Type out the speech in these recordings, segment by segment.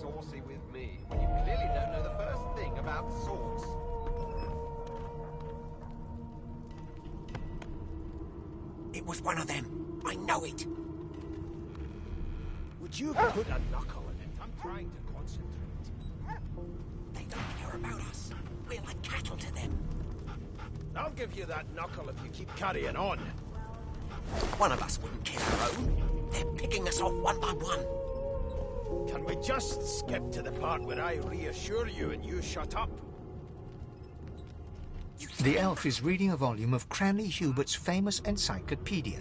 saucy with me when you clearly don't know the first thing about sauce? It was one of them. I know it. Would you put a knuckle in it? I'm trying to concentrate. They don't care about us. We're like cattle to them. I'll give you that knuckle if you keep carrying on. One of us wouldn't kill our own. They're picking us off one by one. Can we just skip to the part where I reassure you and you shut up? The elf is reading a volume of Cranley Hubert's famous encyclopedia.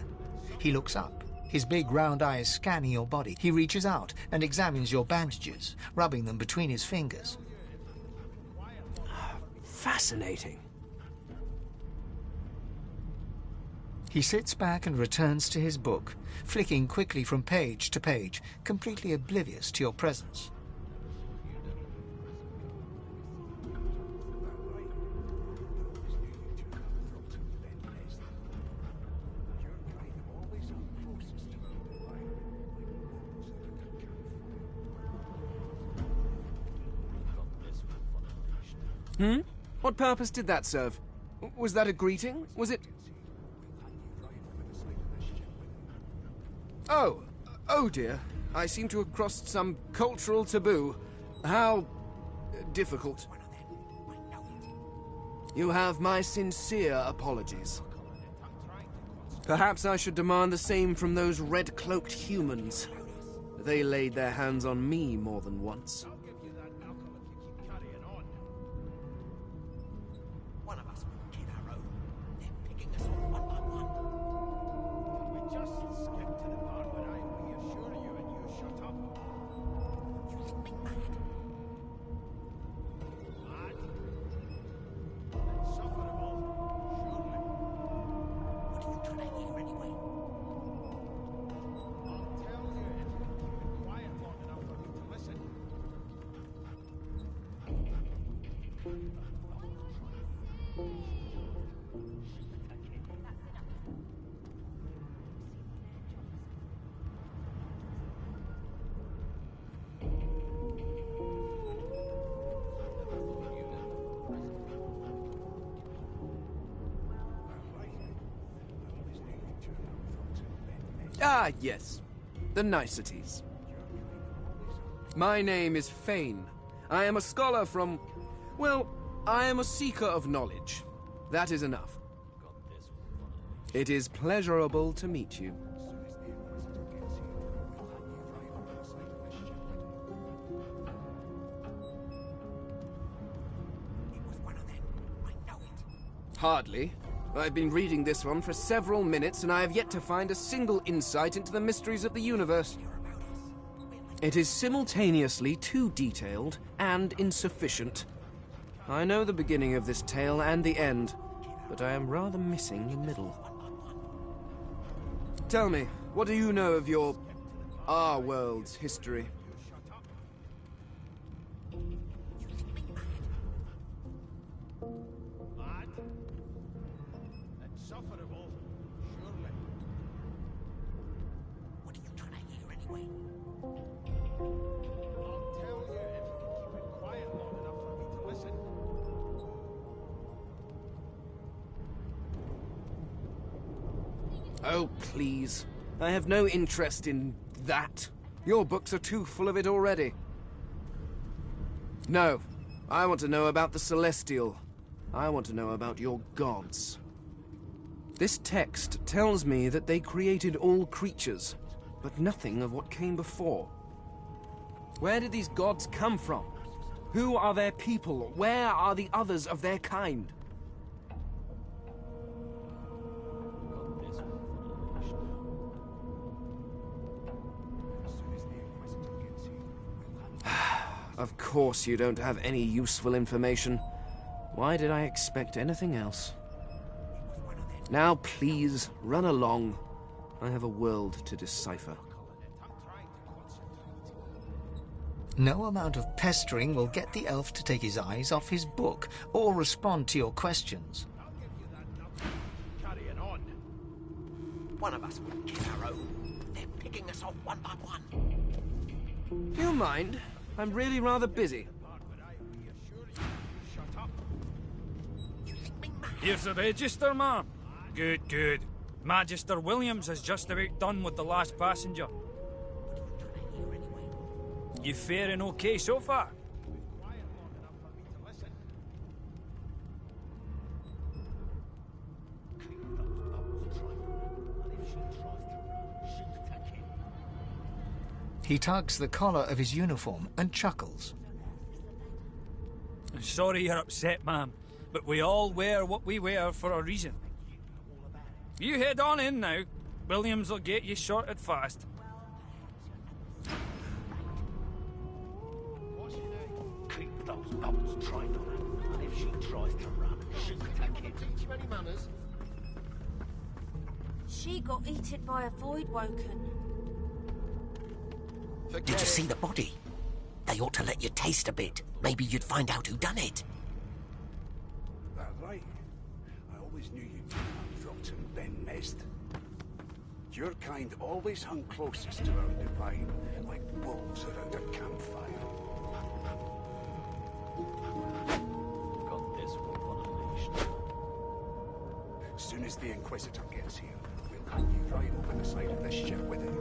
He looks up. His big round eyes scanning your body. He reaches out and examines your bandages, rubbing them between his fingers. Fascinating. He sits back and returns to his book, flicking quickly from page to page, completely oblivious to your presence. What purpose did that serve? Was that a greeting? Was it... Oh dear. I seem to have crossed some cultural taboo. How... difficult. You have my sincere apologies. Perhaps I should demand the same from those red-cloaked humans. They laid their hands on me more than once. Ah, yes. The niceties. My name is Fane. I am a scholar from... well, I am a seeker of knowledge. That is enough. It is pleasurable to meet you. Hardly. I've been reading this one for several minutes, and I have yet to find a single insight into the mysteries of the universe. It is simultaneously too detailed and insufficient. I know the beginning of this tale and the end, but I am rather missing the middle. Tell me, what do you know of our world's history? Oh, please. I have no interest in that. Your books are too full of it already. No. I want to know about the Celestial. I want to know about your gods. This text tells me that they created all creatures, but nothing of what came before. Where did these gods come from? Who are their people? Where are the others of their kind? Of course you don't have any useful information. Why did I expect anything else? Now please, run along. I have a world to decipher. No amount of pestering will get the elf to take his eyes off his book or respond to your questions. Carrying on. One of us wouldn't kill our own. They're picking us off one by one. Do you mind? I'm really rather busy. Here's the register, ma'am. Good, good. Magister Williams is just about done with the last passenger. You faring okay so far? He tugs the collar of his uniform and chuckles. Sorry you're upset, ma'am, but we all wear what we wear for a reason. You head on in now. Williams will get you sorted fast. Keep those bolts trained on her, and if she tries to run, shoot that kid. Teach him any manners. She got eaten by a void woken. Did you see the body? They ought to let you taste a bit. Maybe you'd find out who done it. That right. I always knew you'd be rotten Ben Mest. Your kind always hung closest to our divine, like wolves around a campfire. Got this wolf on a leash. As soon as the Inquisitor gets here, we'll hang you right over the side of this ship with him.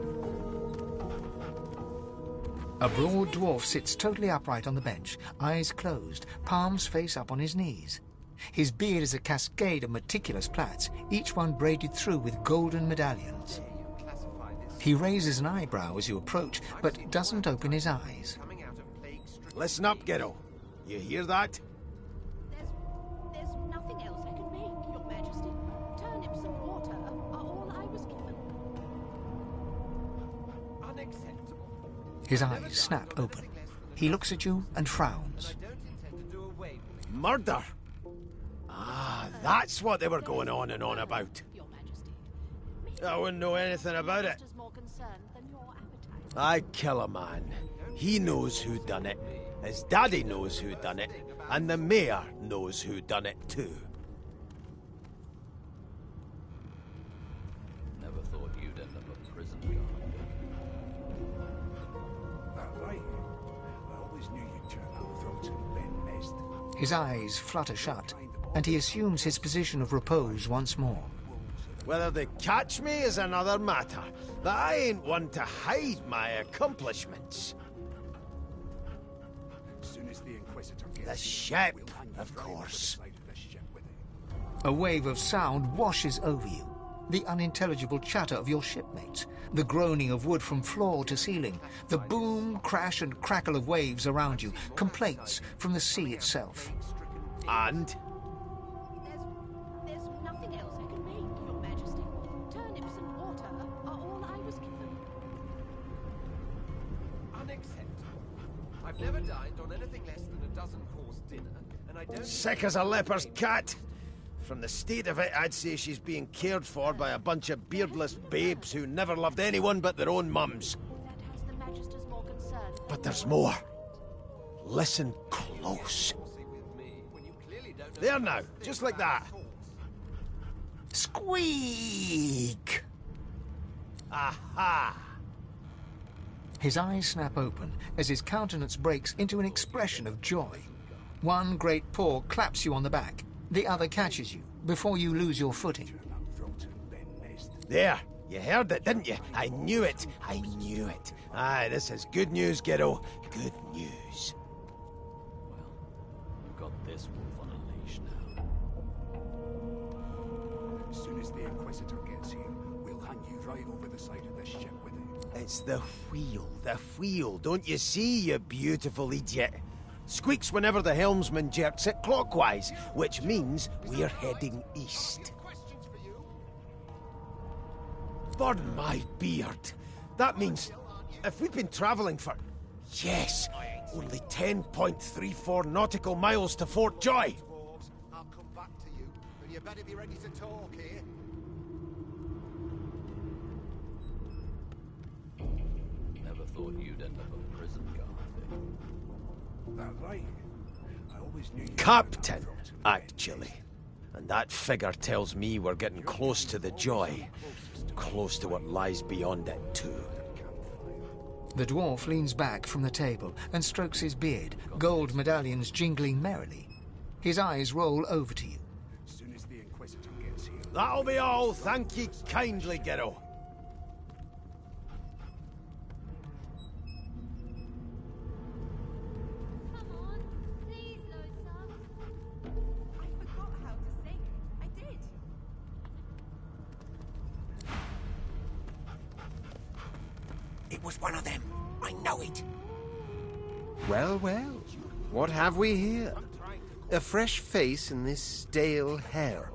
A broad dwarf sits totally upright on the bench, eyes closed, palms face up on his knees. His beard is a cascade of meticulous plaits, each one braided through with golden medallions. He raises an eyebrow as you approach, but doesn't open his eyes. Listen up, Ghetto. You hear that? There's nothing else I can make, Your Majesty. Turnips and water are all I was given. Unacceptable. His eyes snap open. He looks at you and frowns. I don't intend to do away with it. Murder! Ah, that's what they were going on and on about. Your Majesty. I wouldn't know anything about it. Is more concerned than your appetite. I kill a man. He knows who done it. His daddy knows who done it. And the mayor knows who done it too. Never thought you'd end up a prison guard. That right. I always knew you'd turn out rotten Ben Mest. His eyes flutter shut, and he assumes his position of repose once more. Whether they catch me is another matter, but I ain't one to hide my accomplishments. As soon as the Inquisitor gets The here, ship, we'll hang you of right over the course. side of this ship with him. A wave of sound washes over you. The unintelligible chatter of your shipmates, the groaning of wood from floor to ceiling, the boom, crash and crackle of waves around you, complaints from the sea itself. And There's nothing else I can make, Your Majesty. Turnips and water are all I was given. Unacceptable. I've never dined on anything less than a dozen-course dinner, and I don't... sick as a leper's cat. From the state of it, I'd say she's being cared for by a bunch of beardless babes who never loved anyone but their own mums. That has the Magister's more concerned than But there's your more. appetite. Listen close. with me when you clearly don't know There now, just like that. Squeak! Aha! His eyes snap open as his countenance breaks into an expression of joy. One great paw claps you on the back. The other catches you before you lose your footing. Turn out rotten Ben Mest. There, you heard it, didn't you? I knew it. I knew it. Aye, this is good news, Ghetto. Good news. We've got this wolf on a leash now. As soon as the Inquisitor gets here, we'll hang you right over the side of this ship with him. It's the wheel. Don't you see, you beautiful idiot? Squeaks whenever the helmsman jerks it clockwise, which means we're heading east. Burn my beard. That means if we've been travelling for, yes, only 10.34 nautical miles to Fort Joy. I'll come back to you, but you better be ready to talk here. Never thought you'd end up a prison guard. That right. I always knew you... Captain, actually. And that figure tells me we're getting close to the Joy. Close to what lies beyond it, too. The dwarf leans back from the table and strokes his beard, gold medallions jingling merrily. His eyes roll over to you. As soon as the Inquisitor gets here... That'll be all, thank ye kindly, Giro. Come on, please, Losa. I forgot how to sing. I did. It was one of them. I know it. Well, well, what have we here? A fresh face in this stale hell.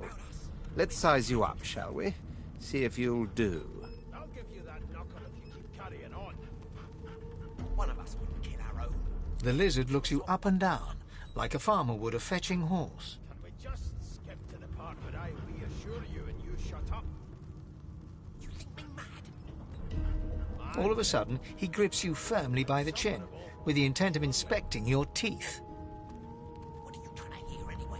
Let's size you up, shall we? See if you'll do. I'll give you that knuckle if you keep carrying on. One of us wouldn't kill our own. The lizard looks you up and down, like a farmer would a fetching horse. Can we just skip to the part where I reassure you and you shut up? You think me mad? All of a sudden, he grips you firmly by the chin, with the intent of inspecting your teeth. What are you trying to hear anyway?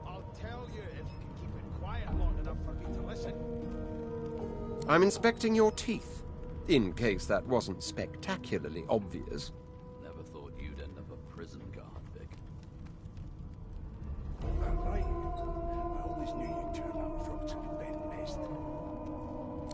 I'll tell you if you can keep it quiet long enough for me to listen. I'm inspecting your teeth, in case that wasn't spectacularly obvious. Never thought you'd end up a prison guard, Vic. That right? I always knew you'd turn out rotten and Ben Nest.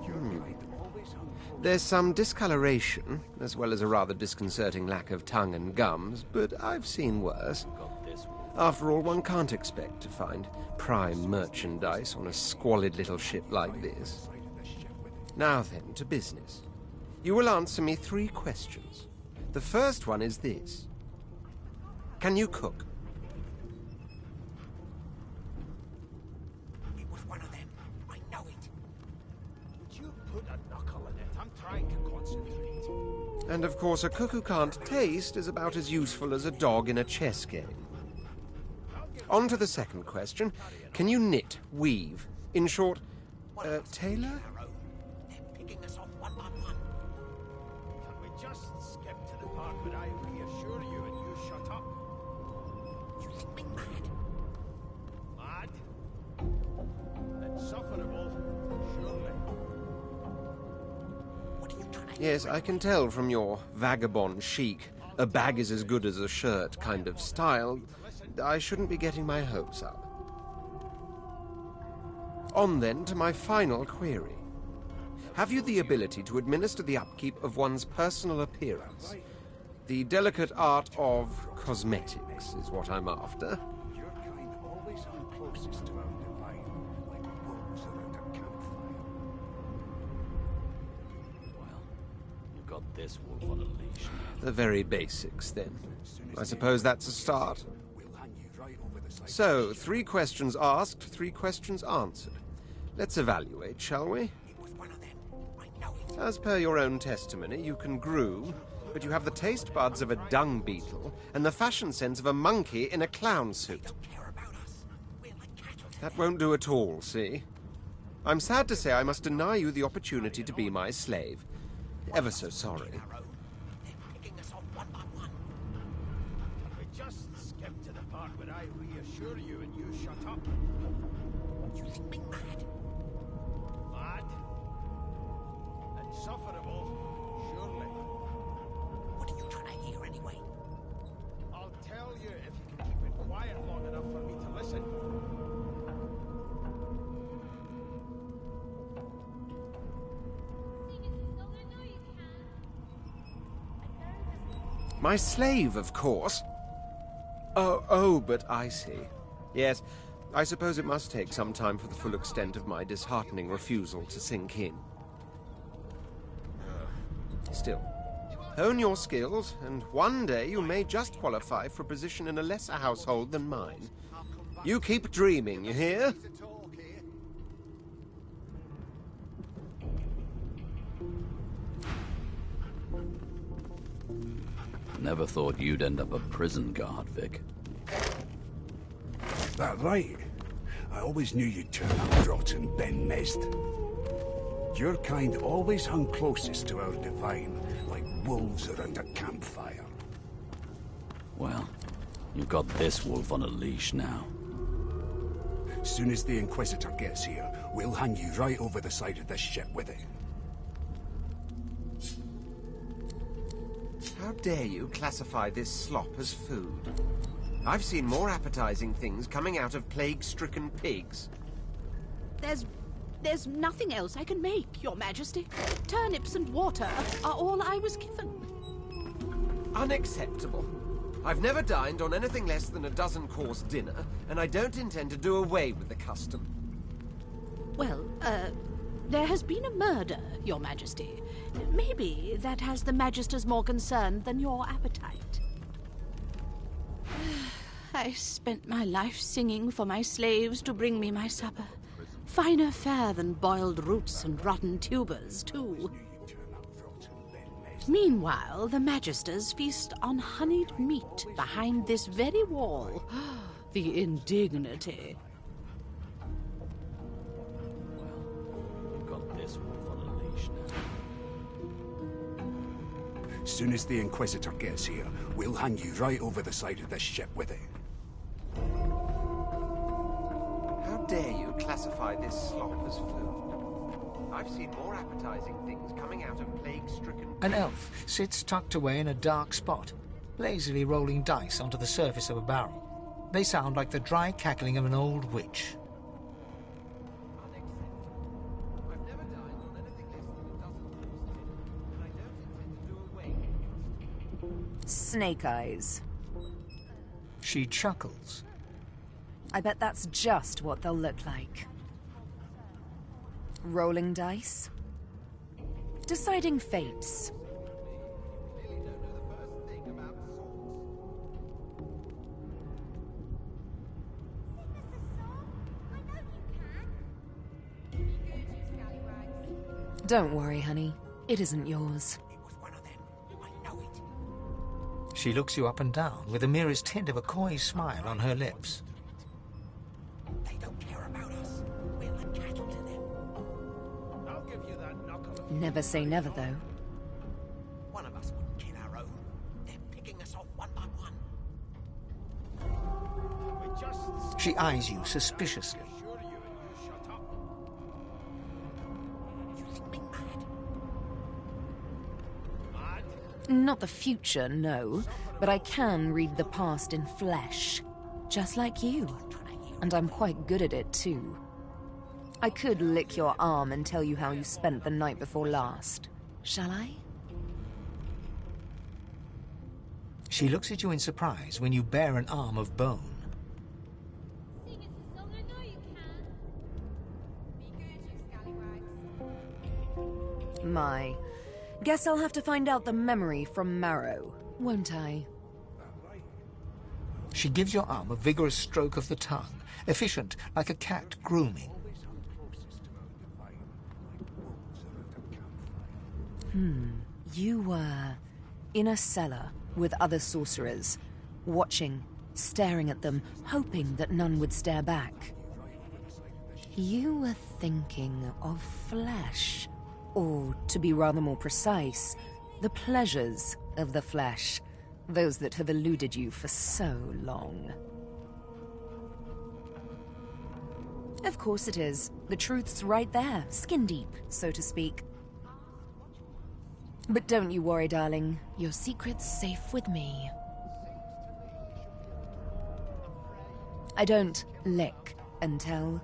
Your kind always hung close. There's some discoloration, as well as a rather disconcerting lack of tongue and gums, but I've seen worse. Got this one. After all, one can't expect to find prime merchandise on a squalid little ship like this. Now then, to business. You will answer me 3 questions. The first one is this. Can you cook? It was one of them. I know it. Would you put a knuckle in it? I'm trying to concentrate. And of course, a cook who can't taste is about as useful as a dog in a chess game. On to the second question. Can you knit, weave? In short, tailor? Our own. They're picking us off one by one. Can we just skip to the part where I reassure you and you shut up? You think me mad? Mad? Insufferable, surely. What are you trying to Yes, I can tell from your vagabond chic, a bag is as good as a shirt kind of style. I shouldn't be getting my hopes up. On then to my final query. Have you the ability to administer the upkeep of one's personal appearance? The delicate art of cosmetics is what I'm after. Your kind always hung closest to our divine, like wolves around a campfire. Well, you've got this wolf on a leash. The very basics, then. I suppose that's a start. We'll hang you right over the side. So, 3 questions asked, 3 questions answered. Let's evaluate, shall we? It was one of them. I know it. As per your own testimony, you can groom, but you have the taste buds of a dung beetle and the fashion sense of a monkey in a clown suit. Don't care about us. We're like cattle to That won't do at all, see? I'm sad to say I must deny you the opportunity to be my slave. Ever so sorry. our own. They're picking us off one by one. Can we just skip to the part where I reassure you and you shut up? You think me mad? Mad? Insufferable, surely. What are you trying to hear anyway? I'll tell you if you can keep it quiet long enough for me to listen. My slave, of course. Oh, but I see. Yes, I suppose it must take some time for the full extent of my disheartening refusal to sink in. Still, hone your skills, and one day you may just qualify for a position in a lesser household than mine. You keep dreaming, you hear? Never thought you'd end up a prison guard, Vic. That right? I always knew you'd turn out rotten, Ben Nest. Your kind always hung closest to our divine, like wolves around a campfire. Well, you've got this wolf on a leash now. Soon as the Inquisitor gets here, we'll hang you right over the side of this ship with it. dare you classify this slop as food? I've seen more appetizing things coming out of plague-stricken pigs. There's nothing else I can make, Your Majesty. Turnips and water are all I was given. Unacceptable. I've never dined on anything less than a dozen-course dinner, and I don't intend to do away with the custom. Well, there has been a murder, Your Majesty. Maybe that has the Magisters more concerned than your appetite. I spent my life singing for my slaves to bring me my supper. Finer fare than boiled roots and rotten tubers, too. Meanwhile, the Magisters feast on honeyed meat behind this very wall. The indignity. You've got this wolf on a leash now. Soon as the Inquisitor gets here, we'll hang you right over the side of this ship with it. How dare you classify this slop as food? I've seen more appetizing things coming out of plague-stricken... An elf sits tucked away in a dark spot, lazily rolling dice onto the surface of a barrel. They sound like the dry cackling of an old witch. I've never dined on anything less than a dozen course dinner, and I don't intend to do away with the custom. Snake eyes. She chuckles. I bet that's just what they'll look like. Rolling dice. Deciding fates. Clearly don't know the first thing about swords. Don't worry, honey. It isn't yours. It was one of them. I know it. She looks you up and down with the merest hint of a coy smile on her lips. They don't care about us. We're like cattle to them. I'll give you that knuckle. Never say never, though. One of us wouldn't kill our own. They're picking us off one by one. We just... She eyes you suspiciously. Assure you and you shut up. You think me mad? Mad? Not the future, no. But I can read the past in flesh. Just like you. And I'm quite good at it, too. I could lick your arm and tell you how you spent the night before last. Shall I? She looks at you in surprise when you bare an arm of bone. Sing us a song, I know you can. Be good, you scallywags. My. Guess I'll have to find out the memory from Marrow, won't I? She gives your arm a vigorous stroke of the tongue, efficient like a cat grooming. Always hung closest to our divine, like wolves around a campfire. You were in a cellar with other sorcerers, watching, staring at them, hoping that none would stare back. You were thinking of flesh, or, to be rather more precise, the pleasures of the flesh, those that have eluded you for so long. Of course it is. The truth's right there, skin deep, so to speak. But don't you worry, darling. Your secret's safe with me. I don't lick and tell.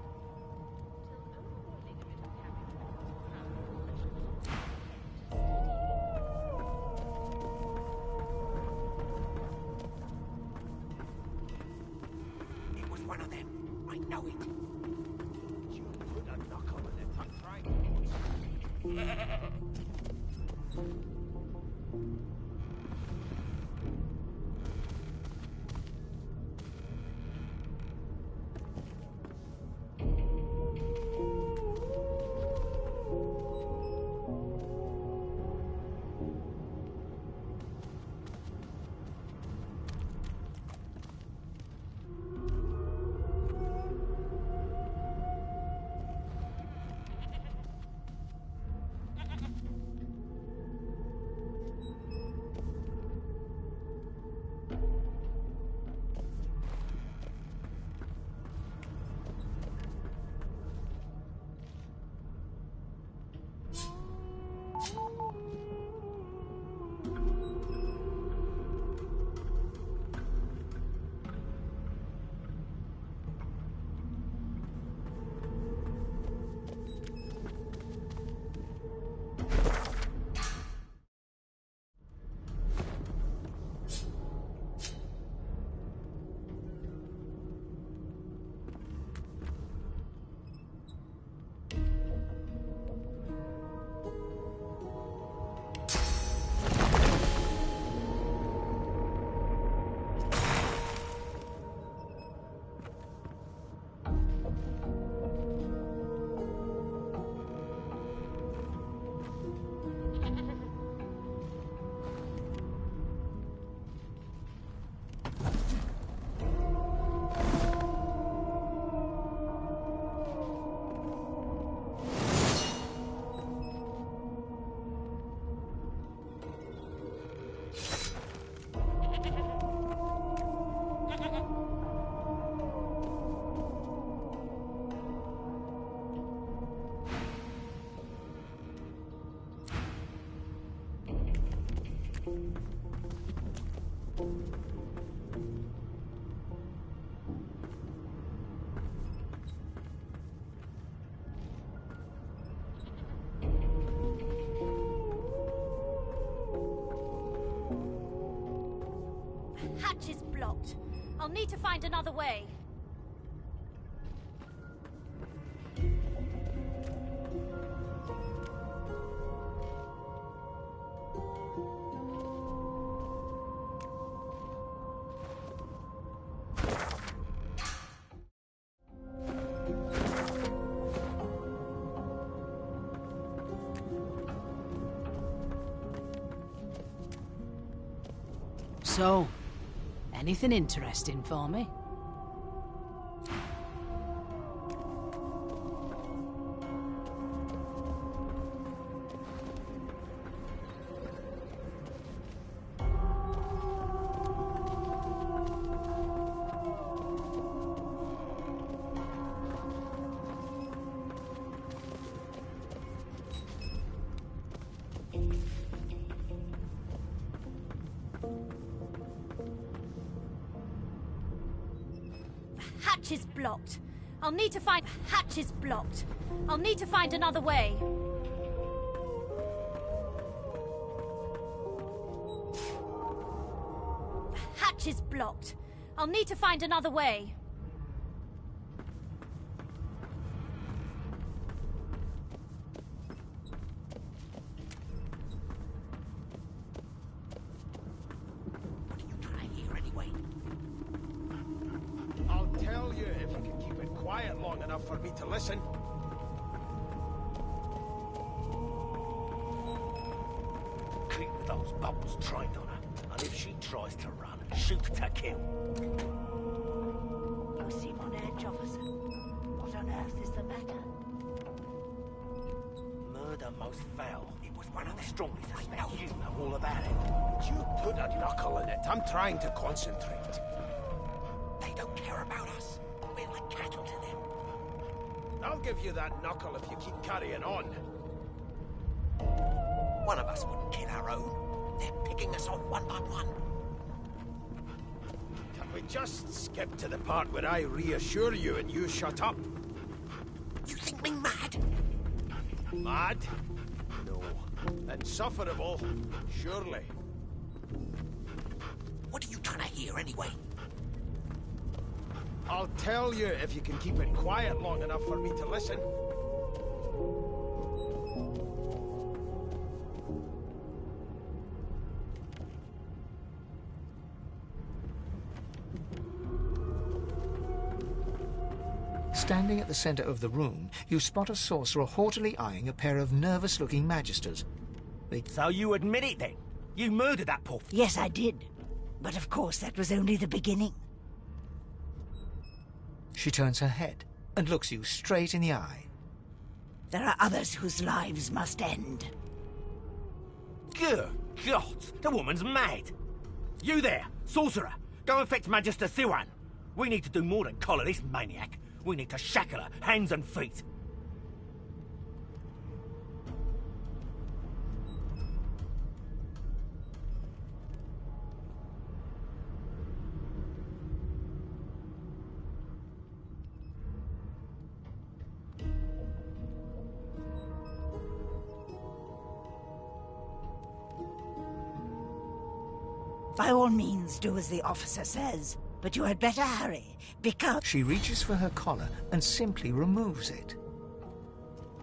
It was one of them. I know it. You put a knuckle in it, that's right. is blocked. I'll need to find another way. So, anything interesting for me? Hatch is blocked. I'll need to find... Hatch is blocked. I'll need to find another way. Hatch is blocked. I'll need to find another way. What are you trying to hear anyway? I'll tell you if you can keep it quiet long enough for me to listen. Keep those bubbles trained on her, and if she tries to run, shoot to kill. You seem on edge, officer. What on earth is the matter? Murder most foul. It was one of the strongly suspect. You know all about it. You put a knuckle in it. I'm trying to concentrate. They don't care about us. We're like cattle to them. I'll give you that knuckle if you keep carrying on. One of us wouldn't kill our own. They're picking us off one by one. Can we just skip to the part where I reassure you and you shut up? You think me mad? Mad? No. Insufferable? Surely. What are you trying to hear anyway? I'll tell you if you can keep it quiet long enough for me to listen. Standing at the center of the room, you spot a sorcerer haughtily eyeing a pair of nervous-looking magisters. So you admit it then? You murdered that poor... Yes, I did. But of course, that was only the beginning. She turns her head and looks you straight in the eye. There are others whose lives must end. Good God, the woman's mad. You there, sorcerer, go and fetch Magister Siwan. We need to do more than collar this maniac. We need to shackle her, hands and feet. By all means, do as the officer says. But you had better hurry, because... She reaches for her collar and simply removes it.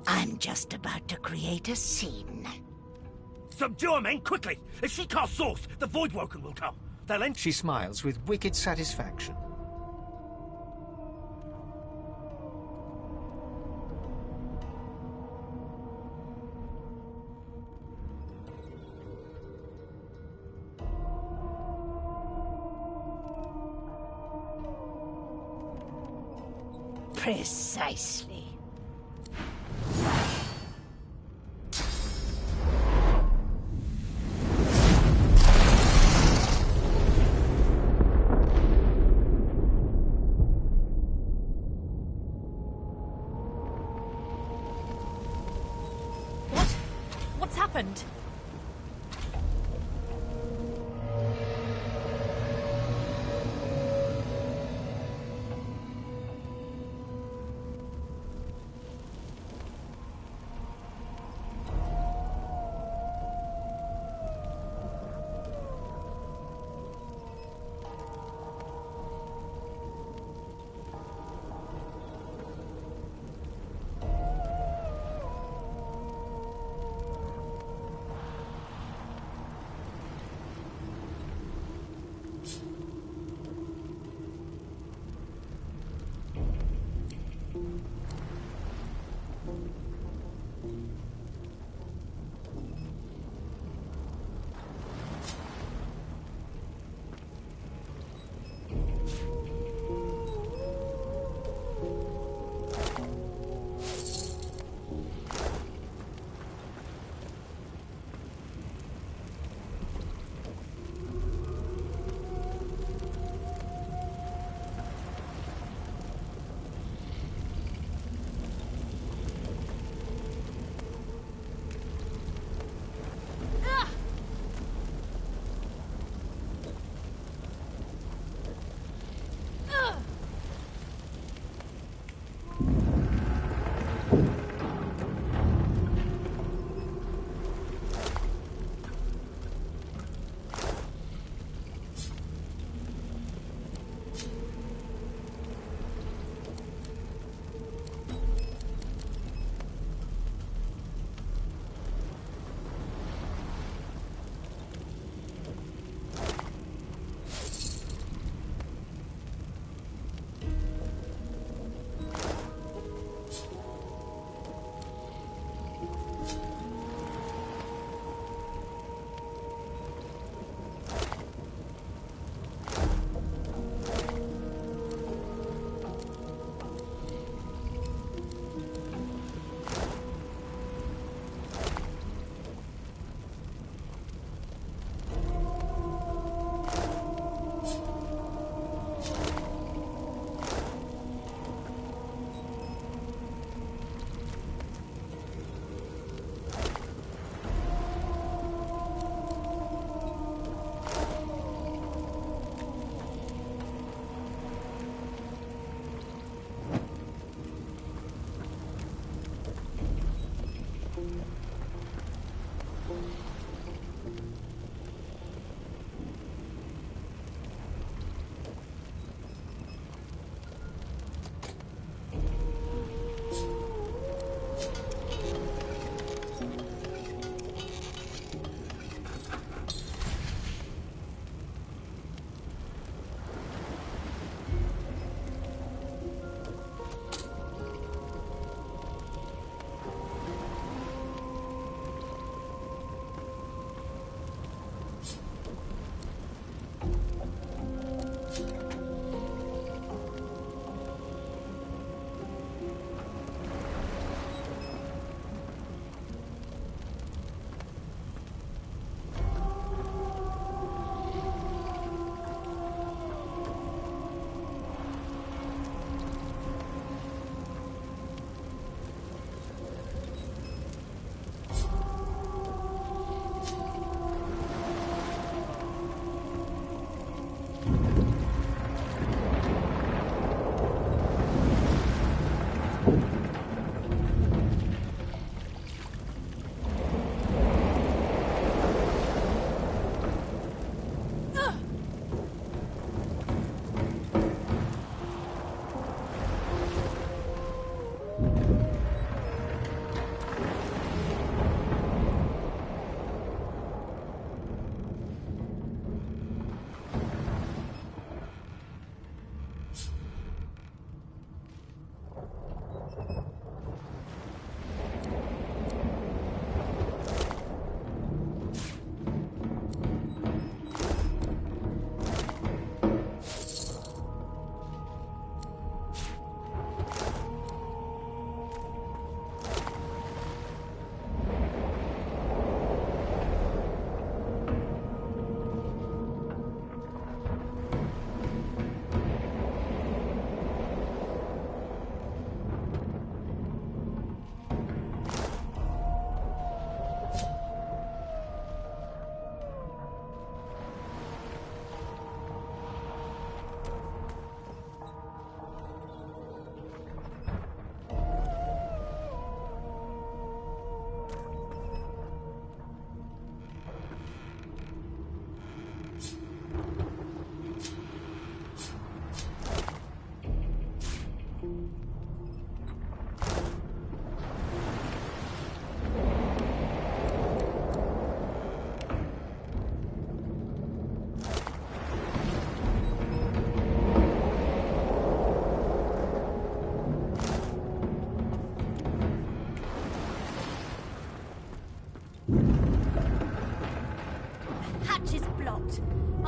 I'm just about to create a scene. Subdue her, men, quickly! If she casts Source, the Voidwoken will come. They'll enter... She smiles with wicked satisfaction. Precisely. What's happened?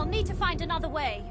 I'll need to find another way.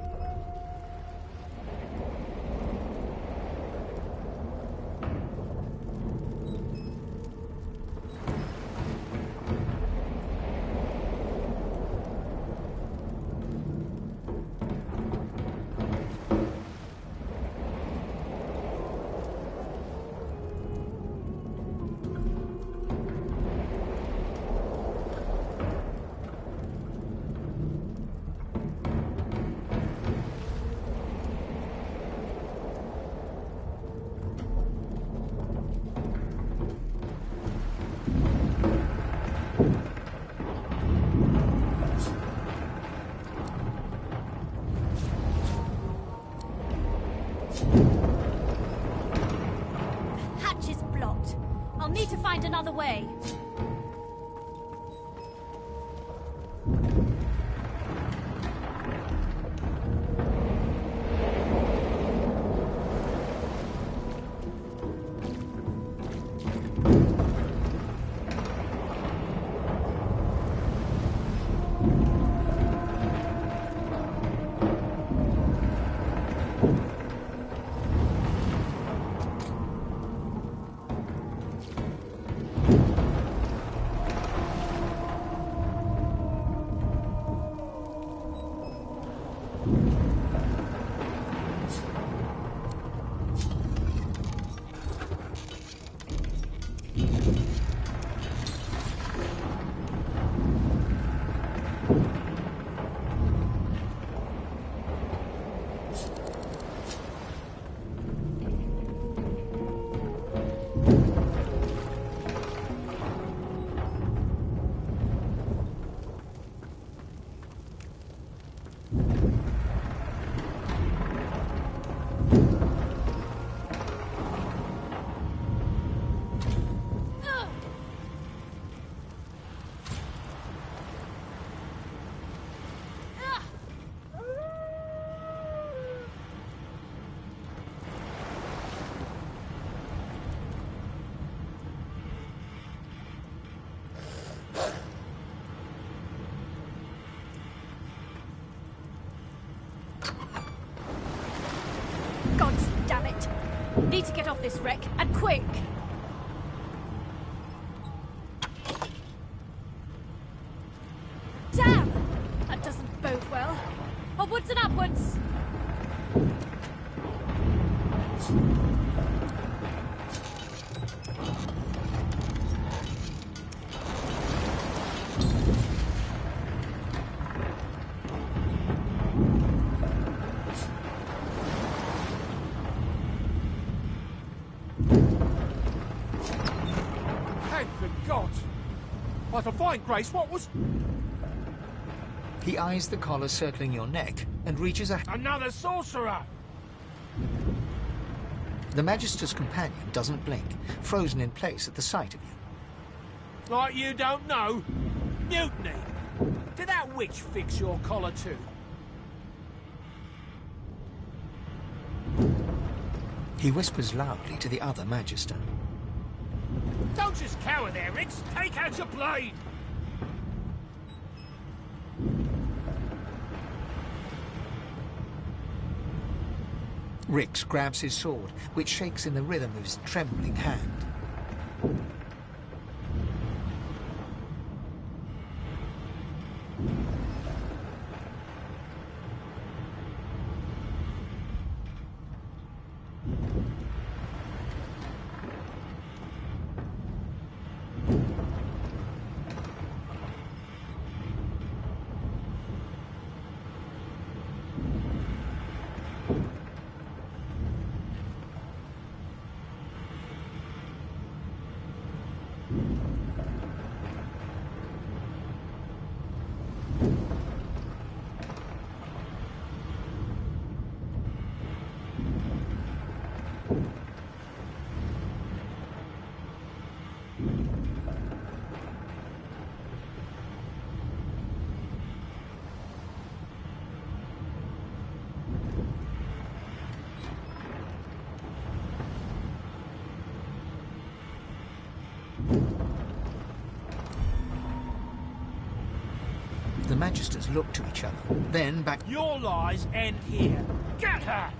Hatch is blocked. I'll need to find another way. God damn it! Need to get off this wreck, and quick! Damn! That doesn't bode well. Upwards and upwards! To find Grace, what was... He eyes the collar circling your neck and reaches a... Another sorcerer! The Magister's companion doesn't blink, frozen in place at the sight of you. Like you don't know? Mutiny! Did that witch fix your collar too? He whispers loudly to the other Magister. Don't just cower there, Riggs. Take out your blade. Riggs grabs his sword, which shakes in the rhythm of his trembling hand. The Magisters look to each other, then back... Your lies end here. Get her!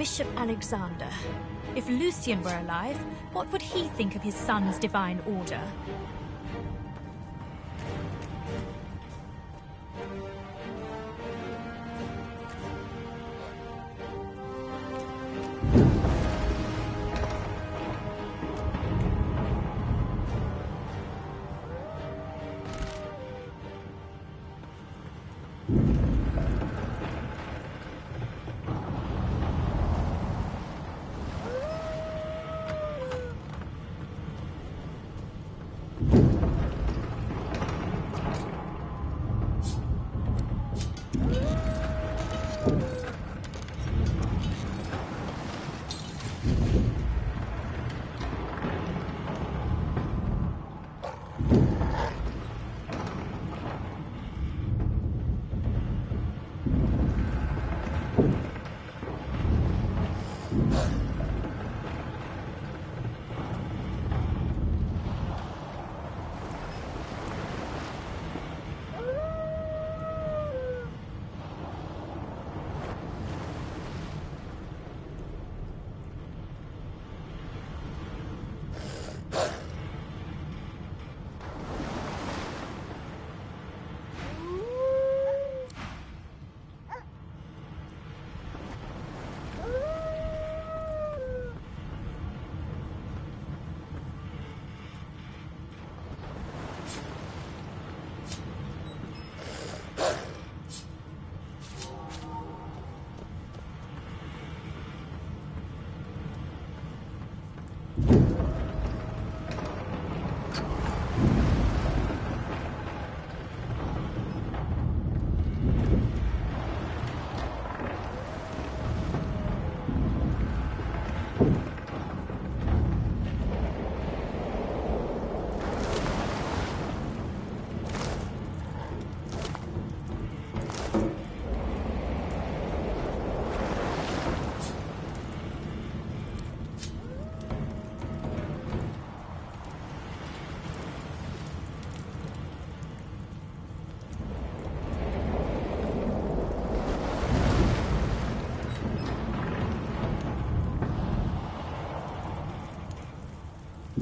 Bishop Alexander. If Lucian were alive, what would he think of his son's divine order?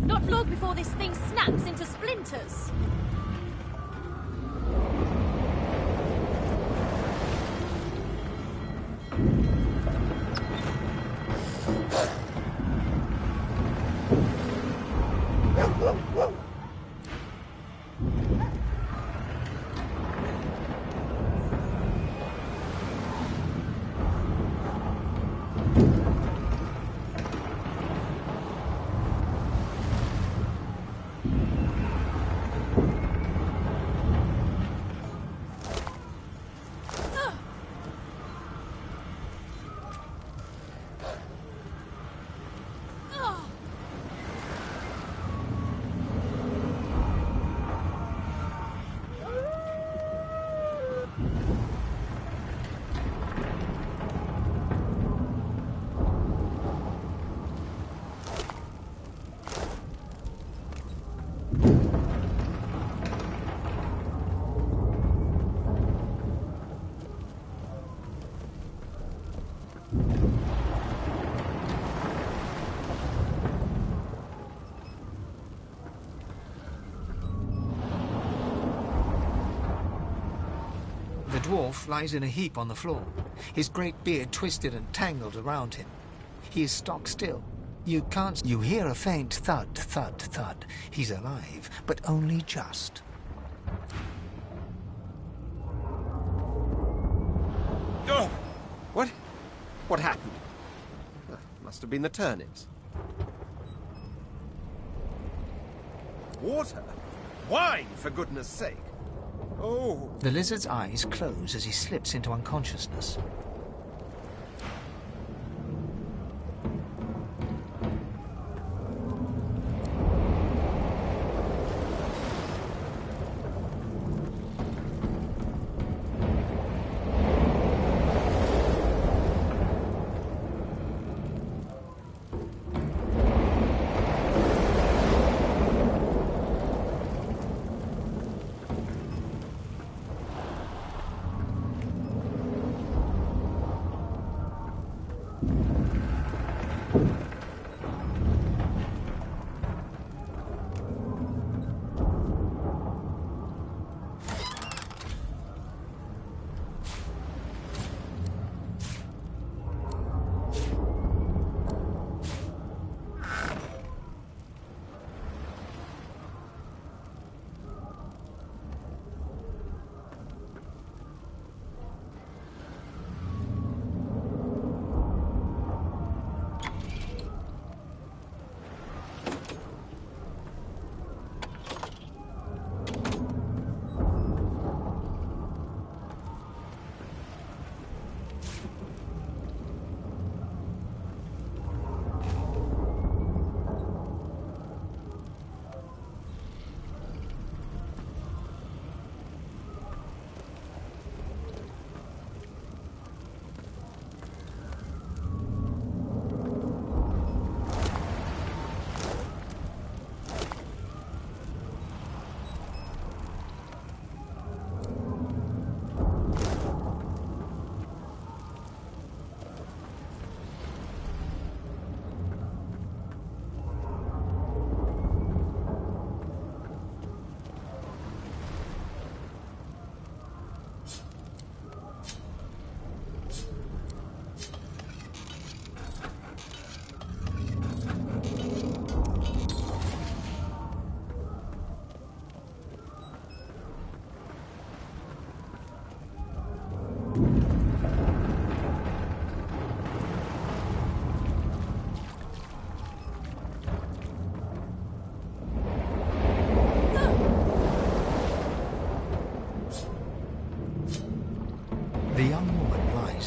Not long before this thing snaps into splinters. The dwarf lies in a heap on the floor, his great beard twisted and tangled around him. He is stock still. You can't... You hear a faint thud, thud, thud. He's alive, but only just. Oh! What? What happened? Must have been the turnips. Water? Wine, for goodness sake! Oh! The lizard's eyes close as he slips into unconsciousness.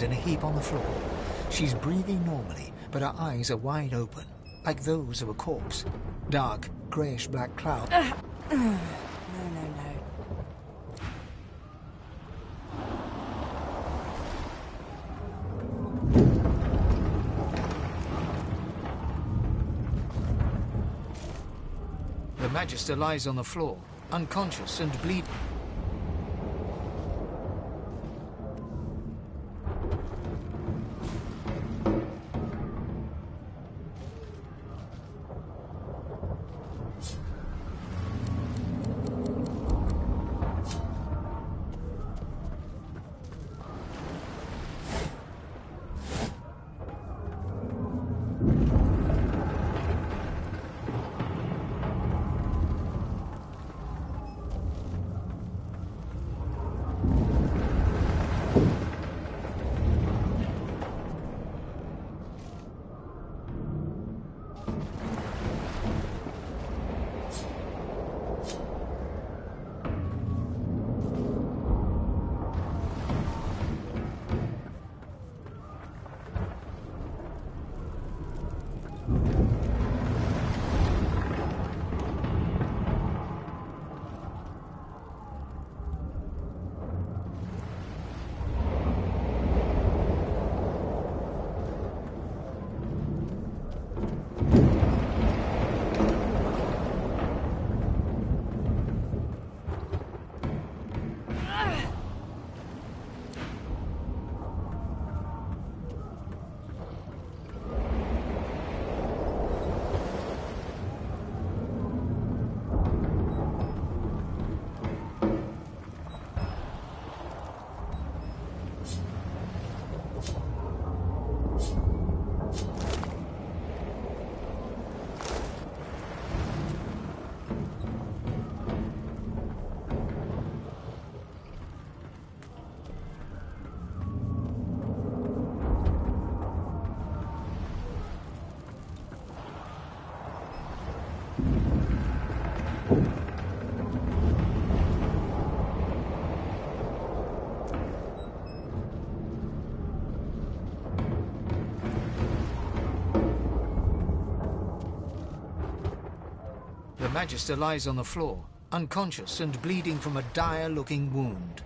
in a heap on the floor. She's breathing normally, but her eyes are wide open, like those of a corpse. Dark, greyish-black cloud. No. The Magister lies on the floor, unconscious and bleeding. The Magister lies on the floor, unconscious and bleeding from a dire-looking wound.